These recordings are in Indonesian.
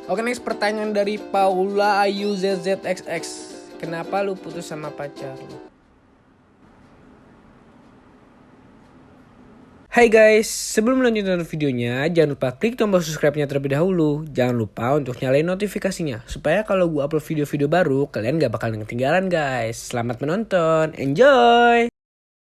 Oke, next pertanyaan dari Paula Ayu ZZXX. Kenapa lu putus sama pacar lu? Hai guys, sebelum lanjut nonton videonya, jangan lupa klik tombol subscribe-nya terlebih dahulu. Jangan lupa untuk nyalain notifikasinya, supaya kalau gue upload video-video baru, kalian gak bakal ketinggalan guys. Selamat menonton, enjoy!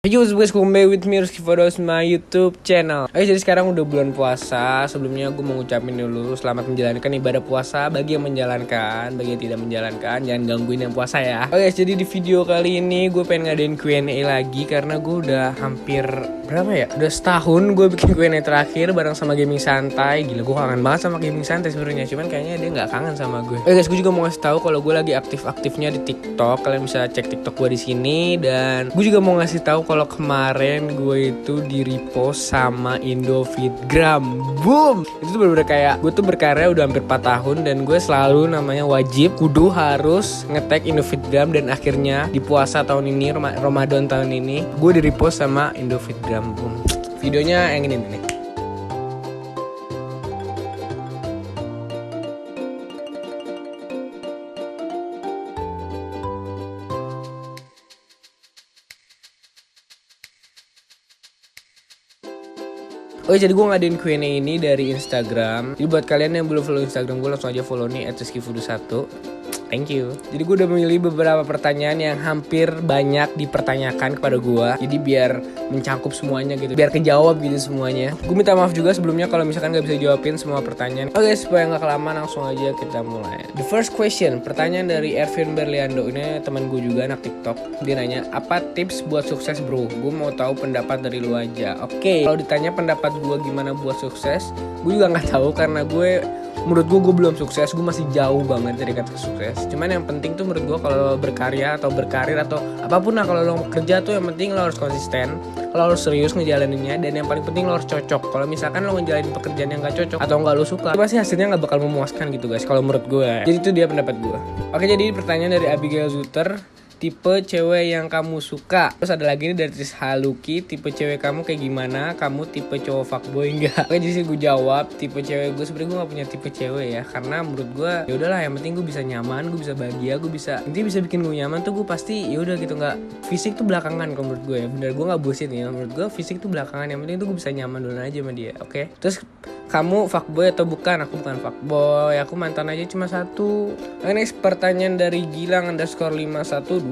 Hey guys, welcome back with me Rizky Fodos, my YouTube channel. Oke, jadi sekarang udah bulan puasa. Sebelumnya gue mau ngucapin dulu selamat menjalankan ibadah puasa bagi yang menjalankan, bagi yang tidak menjalankan, jangan gangguin yang puasa ya. Oke, jadi di video kali ini gue pengen ngadain Q&A lagi karena gue udah hampir berapa ya? Udah setahun gue bikin Q&A terakhir bareng sama Gaming Santai. Gila, gue kangen banget sama Gaming Santai sebenarnya. Cuman kayaknya dia nggak kangen sama gue. Oke guys, gue juga mau ngasih tahu kalau gue lagi aktif-aktifnya di TikTok. Kalian bisa cek TikTok gue di sini, dan gue juga mau ngasih tahu kalau kemarin gue itu di repost sama Indofitgram. Boom! Itu tuh bener-bener kayak gue tuh berkarya udah hampir 4 tahun dan gue selalu namanya wajib kudu harus nge-tag Indofitgram, dan akhirnya di puasa tahun ini, Ramadan tahun ini, gue di repost sama Indofitgram. Boom. Videonya yang ini nih. Oh jadi gue ngadain Q&A ini dari Instagram. Jadi buat kalian yang belum follow Instagram gue, langsung aja follow nih @rizkyfood1. Thank you. Jadi gue udah memilih beberapa pertanyaan yang hampir banyak dipertanyakan kepada gue. Jadi biar mencakup semuanya gitu, biar kejawab gitu semuanya. Gue minta maaf juga sebelumnya kalau misalkan gak bisa jawabin semua pertanyaan. Oke, supaya gak kelamaan langsung aja kita mulai. The first question, pertanyaan dari Ervin Berliando. Ini teman gue juga, anak TikTok. Dia nanya, apa tips buat sukses bro? Gue mau tahu pendapat dari lu aja. Oke, kalau ditanya pendapat gue gimana buat sukses, gue juga gak tahu karena menurut gue belum sukses. Gue masih jauh banget dari kata sukses. Cuman yang penting tuh menurut gue kalau berkarya atau berkarir atau apapun lah, kalau lo kerja tuh yang penting lo harus konsisten, lo harus serius ngejalaninnya, dan yang paling penting lo harus cocok. Kalau misalkan lo ngejalanin pekerjaan yang gak cocok atau gak lo suka, itu pasti hasilnya gak bakal memuaskan gitu guys, kalau menurut gue. Jadi itu dia pendapat gue. Oke, jadi pertanyaan dari Abigail Zuter, tipe cewek yang kamu suka. Terus ada lagi nih dari Tris Haluki, tipe cewek kamu kayak gimana? Kamu tipe cowok fuckboy enggak? Oke, jadi gue jawab, tipe cewek gue sebenarnya gue gak punya tipe cewek ya, karena menurut gue ya udahlah, yang penting gue bisa nyaman, gue bisa bahagia, gue bisa intinya bisa bikin gue nyaman tuh gue pasti ya udah gitu. Nggak, fisik tuh belakangan kalau menurut gue ya, bener, gue nggak bullshit ya, menurut gue fisik tuh belakangan, yang penting tuh gue bisa nyaman dulu aja sama dia. Oke, terus kamu fuckboy atau bukan? Aku bukan fuckboy, aku mantan aja cuma satu. Nah, next pertanyaan dari Gilang_5126.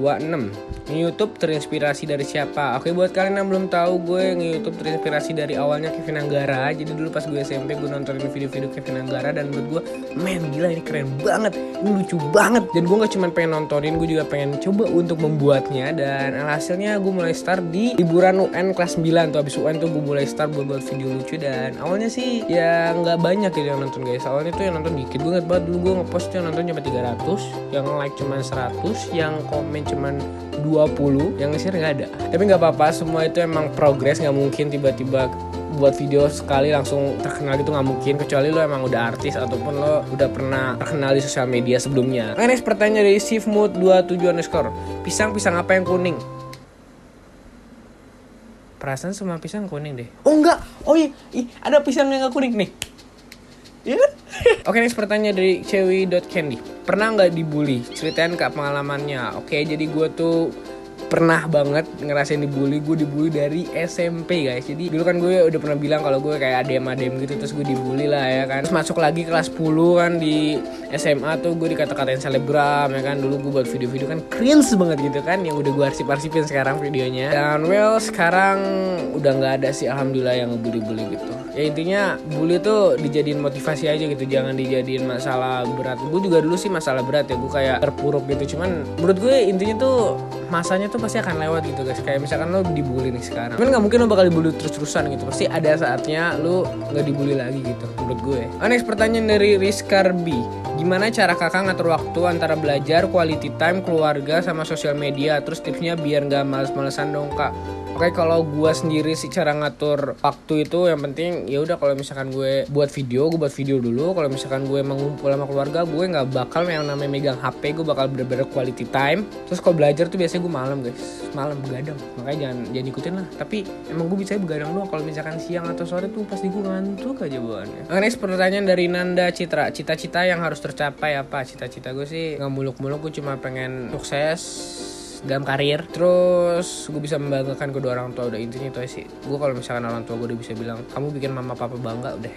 Nge-YouTube terinspirasi dari siapa? Oke, buat kalian yang belum tahu, gue nge-YouTube terinspirasi dari awalnya Kevin Anggara. Jadi dulu pas gue SMP gue nontonin video-video Kevin Anggara, dan menurut gue, men gila ini keren banget, ini lucu banget. Dan gue gak cuma pengen nontonin, gue juga pengen coba untuk membuatnya. Dan hasilnya gue mulai start di liburan UN kelas 9 tuh. Abis UN tuh gue mulai start buat video lucu. Dan awalnya sih ya nggak banyak gitu yang nonton guys. Awalnya tuh yang nonton dikit. Gue inget banget dulu gue ngepost tuh yang nonton cuma 300, yang like cuma 100, yang komen cuma 20, yang nge-share nggak ada. Tapi nggak apa-apa, semua itu emang progres. Nggak mungkin tiba-tiba buat video sekali langsung terkenal gitu, nggak mungkin, kecuali lo emang udah artis ataupun lo udah pernah terkenal di sosial media sebelumnya. Oke, next pertanyaan dari Sifmood27_. Pisang apa yang kuning? Perasaan semua pisang kuning deh. Oh enggak, oh iya, ada pisang yang gak kuning nih. Iya kan? Oke, next pertanyaan dari cewi.candy. Pernah gak dibully? Ceritain kak pengalamannya. Oke, jadi gue tuh pernah banget ngerasain dibully. Gue dibully dari SMP guys. Jadi dulu kan gue udah pernah bilang kalau gue kayak adem gitu, terus gue dibully lah ya kan. Terus masuk lagi kelas 10 kan di SMA tuh gue dikata-katain selebgram ya kan. Dulu gue buat video-video kan cringe banget gitu kan, yang udah gue arsip-arsipin sekarang videonya. Dan well, sekarang udah gak ada sih alhamdulillah yang ngebully-bully gitu. Ya intinya bully tuh dijadiin motivasi aja gitu, jangan dijadiin masalah berat. Gue juga dulu sih masalah berat ya, gue kayak terpuruk gitu. Cuman menurut gue intinya tuh masanya tuh pasti akan lewat gitu guys. Kayak misalkan lo dibully nih sekarang, cuman gak mungkin lo bakal dibully terus-terusan gitu. Pasti ada saatnya lo gak dibully lagi gitu menurut gue. Next pertanyaan dari Rizkarbi. Gimana cara kakak ngatur waktu antara belajar, quality time, keluarga, sama sosial media? Terus tipsnya biar gak males-malesan dong kak. Oke, kalau gue sendiri sih cara ngatur waktu itu yang penting ya udah, kalau misalkan gue buat video, gue buat video dulu. Kalau misalkan gue mengumpul sama keluarga, gue nggak bakal yang namanya megang HP, gue bakal bener-bener quality time. Terus kalau belajar tuh biasanya gue malam guys, malam begadang, makanya jangan ikutin lah. Tapi emang gue bisa begadang doang. Kalau misalkan siang atau sore tuh pasti gue ngantuk aja bawaannya. Next pertanyaan dari Nanda Citra, cita-cita yang harus tercapai apa? Cita-cita gue sih nggak muluk-muluk, gue cuma pengen sukses dalam karir, terus gue bisa membanggakan kedua orang tua, udah intinya itu aja sih. Gue kalau misalkan orang tua gue udah bisa bilang kamu bikin mama papa bangga, udah,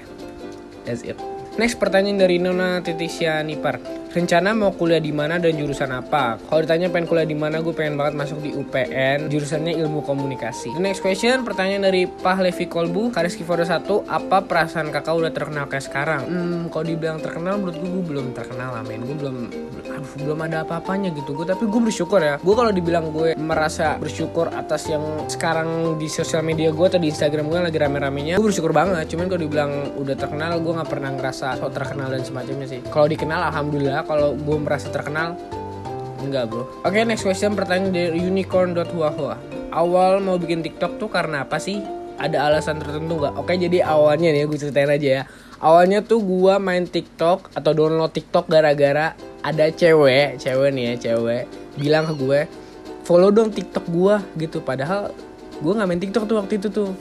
that's it. Next pertanyaan dari Nona Titisya Nipar, rencana mau kuliah di mana dan jurusan apa? Kalau ditanya pengen kuliah di mana, gue pengen banget masuk di UPN, jurusannya ilmu komunikasi. The next question, pertanyaan dari Pahlevi Kolbu, Kariski Fodo 1, apa perasaan kakak udah terkenal kayak sekarang? Kalau dibilang terkenal, menurut gue belum terkenal lah men. Gue belum ada apa-apanya gitu. Tapi gue bersyukur ya. Gue kalau dibilang gue merasa bersyukur atas yang sekarang di sosial media gue atau di Instagram gue lagi rame-ramenya, gue bersyukur banget. Cuman kalau dibilang udah terkenal, gue nggak pernah ngerasa so terkenal dan semacamnya sih. Kalau dikenal alhamdulillah, kalau gue merasa terkenal enggak bro. Oke, next question, pertanyaan dari unicorn.huahua. Awal mau bikin TikTok tuh karena apa sih? Ada alasan tertentu nggak? Oke, jadi awalnya nih gue ceritain aja ya. Awalnya tuh gue main TikTok atau download TikTok gara-gara ada cewek bilang ke gue, follow dong TikTok gue gitu. Padahal gue nggak main TikTok tuh waktu itu tuh.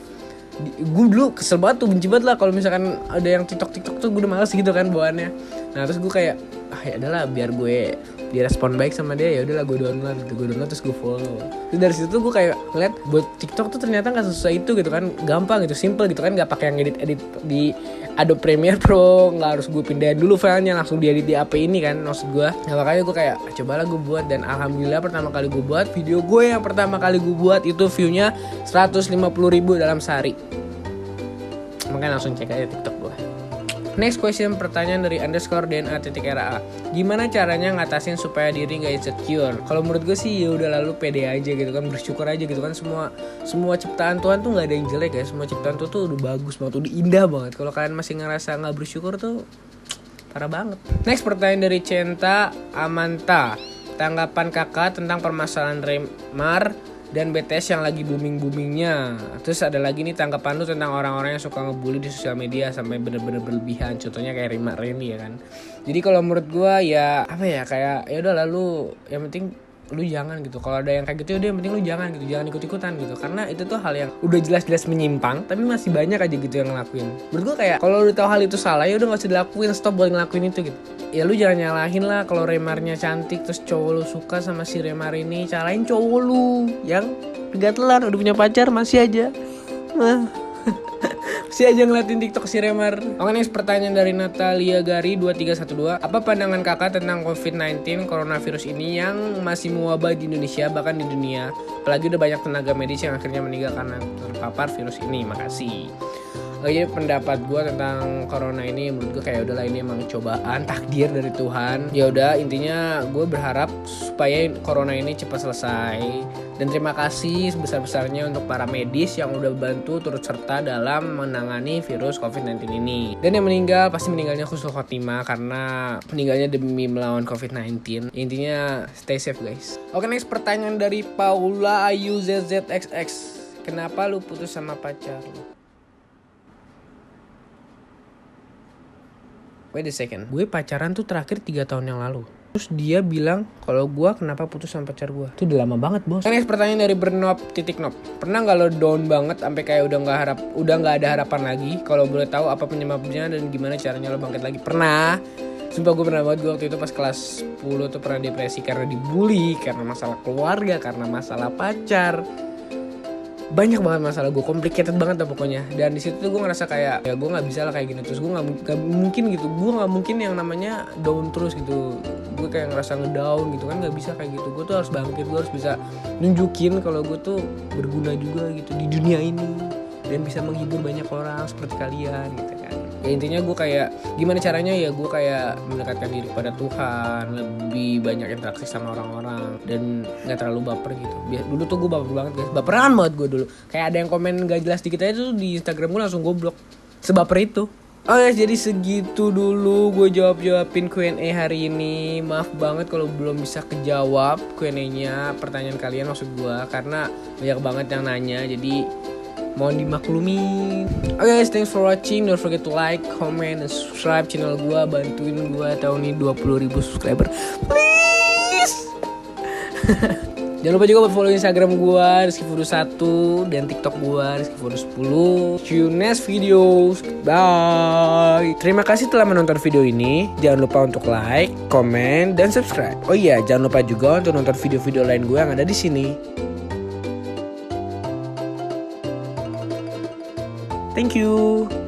Gue dulu kesel banget tuh, benci banget lah kalau misalkan ada yang TikTok tuh gue udah males gitu kan bawaannya. Nah terus gue kayak ya adalah biar gue direspon baik sama dia, ya udahlah gue download terus gue follow. Terus dari situ tuh gue kayak ngeliat buat TikTok tuh ternyata nggak susah itu gitu kan, gampang gitu, simple gitu kan, nggak pakai yang edit di Adobe Premiere Pro, nggak harus gue pindahin dulu filenya, langsung diedit di HP ini kan maksud gue. Nah makanya gue kayak cobalah gue buat, dan alhamdulillah pertama kali gue buat video gue yang pertama kali gue buat itu viewnya 150.000 dalam sehari. Makanya langsung cek aja TikTok gue. Next question, pertanyaan dari _DNA_RA. Gimana caranya ngatasin supaya diri gak insecure? Kalau menurut gue sih ya udah, lalu pede aja gitu kan, bersyukur aja gitu kan. Semua ciptaan Tuhan tuh nggak ada yang jelek ya. Semua ciptaan tuh udah bagus banget, udah indah banget. Kalau kalian masih ngerasa nggak bersyukur tuh parah banget. Next pertanyaan dari Centa Amanta. Tanggapan kakak tentang permasalahan Remar dan BTS yang lagi booming-boomingnya. Terus ada lagi nih tanggapan lu tentang orang-orang yang suka ngebully di sosial media sampai bener-bener berlebihan. Contohnya kayak Rima Reni ya kan. Jadi kalau menurut gua ya apa ya, kayak ya udah lalu yang penting lu jangan gitu. Kalau ada yang kayak gitu ya udah, yang penting lu jangan gitu, jangan ikut-ikutan gitu. Karena itu tuh hal yang udah jelas-jelas menyimpang, tapi masih banyak aja gitu yang ngelakuin. Menurut gua kayak kalau lu tahu hal itu salah ya udah nggak usah dilakuin, stop buat ngelakuin itu gitu. Ya lu jangan nyalahin lah kalau Remarnya cantik terus cowok lu suka sama si Remar ini, calain cowok lu yang gatelan udah punya pacar masih aja ngeliatin TikTok si Remar. Oke, next pertanyaan dari Natalia Gari 2312. Apa pandangan kakak tentang COVID-19 coronavirus ini yang masih mewabah di Indonesia bahkan di dunia? Apalagi udah banyak tenaga medis yang akhirnya meninggal karena terpapar virus ini. Makasih. Jadi pendapat gue tentang corona ini, menurut gue kayak udahlah, ini emang cobaan takdir dari Tuhan. Ya udah, intinya gue berharap supaya corona ini cepat selesai. Dan terima kasih sebesar-besarnya untuk para medis yang udah bantu turut serta dalam menangani virus COVID-19 ini. Dan yang meninggal pasti meninggalnya husnul khotimah karena meninggalnya demi melawan COVID-19. Intinya stay safe guys. Oke, next pertanyaan dari Paula Ayu ZZXX. Kenapa lu putus sama pacar lu? Wait a second, gue pacaran tuh terakhir 3 tahun yang lalu. Terus dia bilang kalau gue kenapa putus sama pacar gue. Itu udah lama banget bos. Next pertanyaan dari Bernop. Pernah gak lo down banget sampai kayak udah gak ada harapan lagi? Kalau boleh tahu apa penyebabnya dan gimana caranya lo bangkit lagi? Pernah. Sumpah gue pernah banget. Gue waktu itu pas kelas 10 tuh pernah depresi karena dibully, karena masalah keluarga, karena masalah pacar. Banyak banget masalah gue, complicated banget lah pokoknya. Dan di situ tuh gue ngerasa kayak ya gue nggak bisa lah kayak gini terus. Gue nggak mungkin gitu, gue nggak mungkin yang namanya down terus gitu. Gue kayak ngerasa ngedown gitu kan, nggak bisa kayak gitu. Gue tuh harus bangkit, gue harus bisa nunjukin kalau gue tuh berguna juga gitu di dunia ini dan bisa menghibur banyak orang seperti kalian gitu kan. Ya intinya gue kayak gimana caranya ya, gue kayak mendekatkan diri pada Tuhan, lebih banyak interaksi sama orang-orang dan nggak terlalu baper gitu. Dulu tuh gue baper banget guys, baperan banget gue dulu. Kayak ada yang komen nggak jelas dikit aja tuh di Instagram gue langsung gue blok, sebaper itu. Oke, jadi segitu dulu gue jawabin Q&A hari ini. Maaf banget kalau belum bisa kejawab Q&A-nya, pertanyaan kalian maksud gue, karena banyak banget yang nanya, jadi mohon dimaklumin. Oke guys, thanks for watching. Don't forget to like, comment, dan subscribe channel gue. Bantuin gue tahun ini 20.000 subscriber, please. Jangan lupa juga buat follow Instagram gue rizkyfudu1 dan TikTok gue rizkyfudu10. See you next videos. Bye. Terima kasih telah menonton video ini. Jangan lupa untuk like, comment, dan subscribe. Oh iya, jangan lupa juga untuk nonton video-video lain gue yang ada di sini. Thank you.